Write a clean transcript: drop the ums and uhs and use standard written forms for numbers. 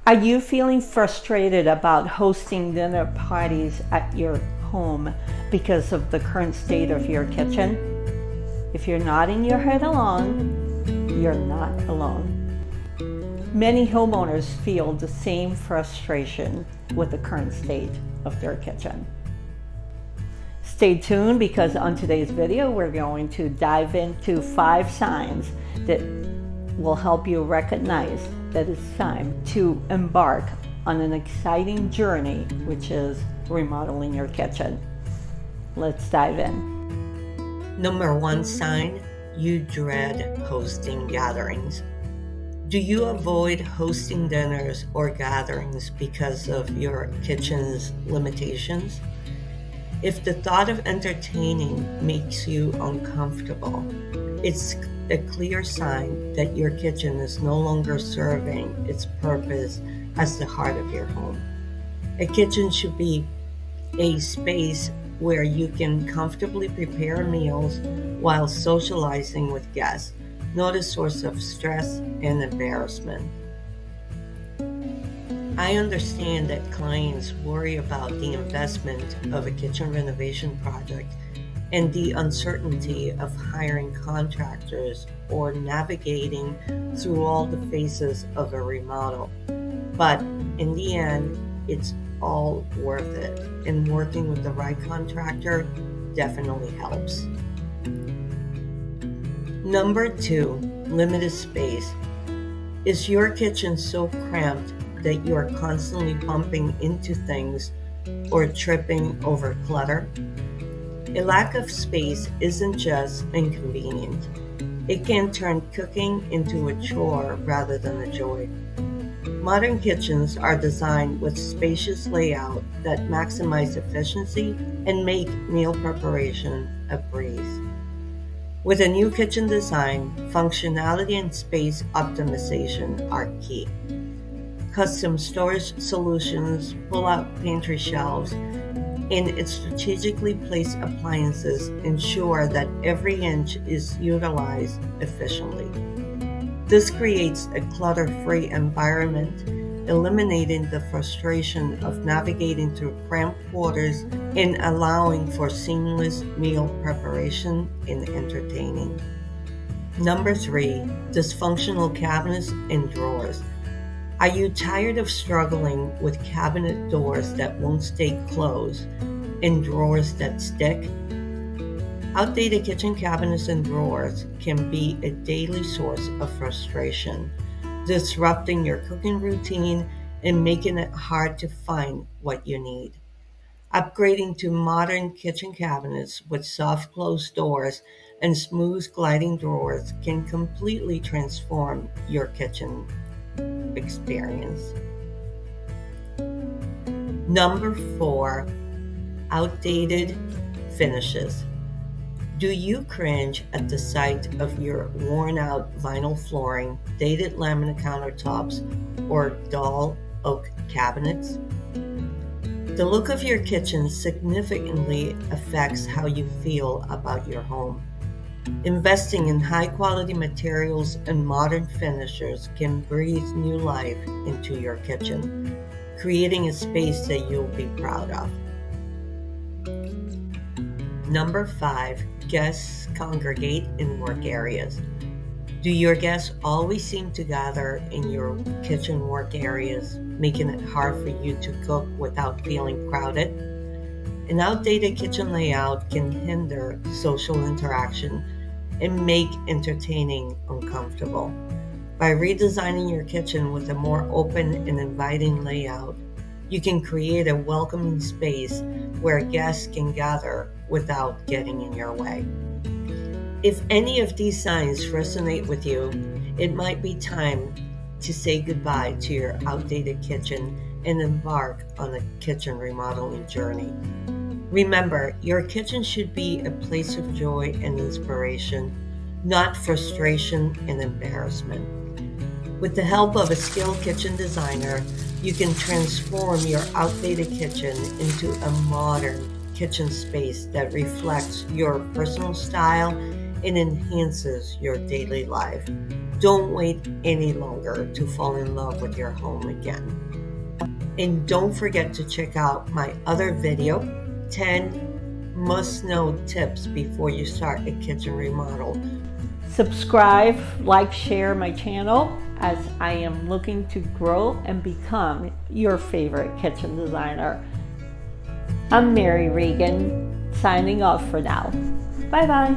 Are you feeling frustrated about hosting dinner parties at your home because of the current state of your kitchen? If you're nodding your head along, you're not alone. Many homeowners feel the same frustration with the current state of their kitchen. Stay tuned because on today's video, we're going to dive into 5 signs that will help you recognize that it's time to embark on an exciting journey, which is remodeling your kitchen. Let's dive in. Number 1 sign, you dread hosting gatherings. Do you avoid hosting dinners or gatherings because of your kitchen's limitations? If the thought of entertaining makes you uncomfortable, it's a clear sign that your kitchen is no longer serving its purpose as the heart of your home. A kitchen should be a space where you can comfortably prepare meals while socializing with guests, not a source of stress and embarrassment. I understand that clients worry about the investment of a kitchen renovation project and the uncertainty of hiring contractors or navigating through all the phases of a remodel. But in the end, it's all worth it, and working with the right contractor definitely helps. Number 2, limited space. Is your kitchen so cramped that you're constantly bumping into things or tripping over clutter? A lack of space isn't just inconvenient. It can turn cooking into a chore rather than a joy. Modern kitchens are designed with spacious layout that maximize efficiency and make meal preparation a breeze. With a new kitchen design, functionality and space optimization are key. Custom storage solutions, pull-out pantry shelves, and strategically placed appliances ensure that every inch is utilized efficiently. This creates a clutter-free environment, eliminating the frustration of navigating through cramped quarters and allowing for seamless meal preparation and entertaining. Number 3, dysfunctional cabinets and drawers. Are you tired of struggling with cabinet doors that won't stay closed and drawers that stick? Outdated kitchen cabinets and drawers can be a daily source of frustration, disrupting your cooking routine and making it hard to find what you need. Upgrading to modern kitchen cabinets with soft close doors and smooth gliding drawers can completely transform your kitchen experience. Number 4, outdated finishes. Do you cringe at the sight of your worn out vinyl flooring, dated laminate countertops, or dull oak cabinets? The look of your kitchen significantly affects how you feel about your home. Investing in high quality materials and modern finishers can breathe new life into your kitchen, creating a space that you'll be proud of. Number 5, guests congregate in work areas. Do your guests always seem to gather in your kitchen work areas, making it hard for you to cook without feeling crowded? An outdated kitchen layout can hinder social interaction and make entertaining uncomfortable. By redesigning your kitchen with a more open and inviting layout, you can create a welcoming space where guests can gather without getting in your way. If any of these signs resonate with you, it might be time to say goodbye to your outdated kitchen and embark on a kitchen remodeling journey. Remember, your kitchen should be a place of joy and inspiration, not frustration and embarrassment. With the help of a skilled kitchen designer, you can transform your outdated kitchen into a modern kitchen space that reflects your personal style It enhances your daily life. Don't wait any longer to fall in love with your home again. And don't forget to check out my other video, 10 must-know tips before you start a kitchen remodel. Subscribe, like, share my channel as I am looking to grow and become your favorite kitchen designer. I'm Mary Regan, signing off for now. Bye-bye.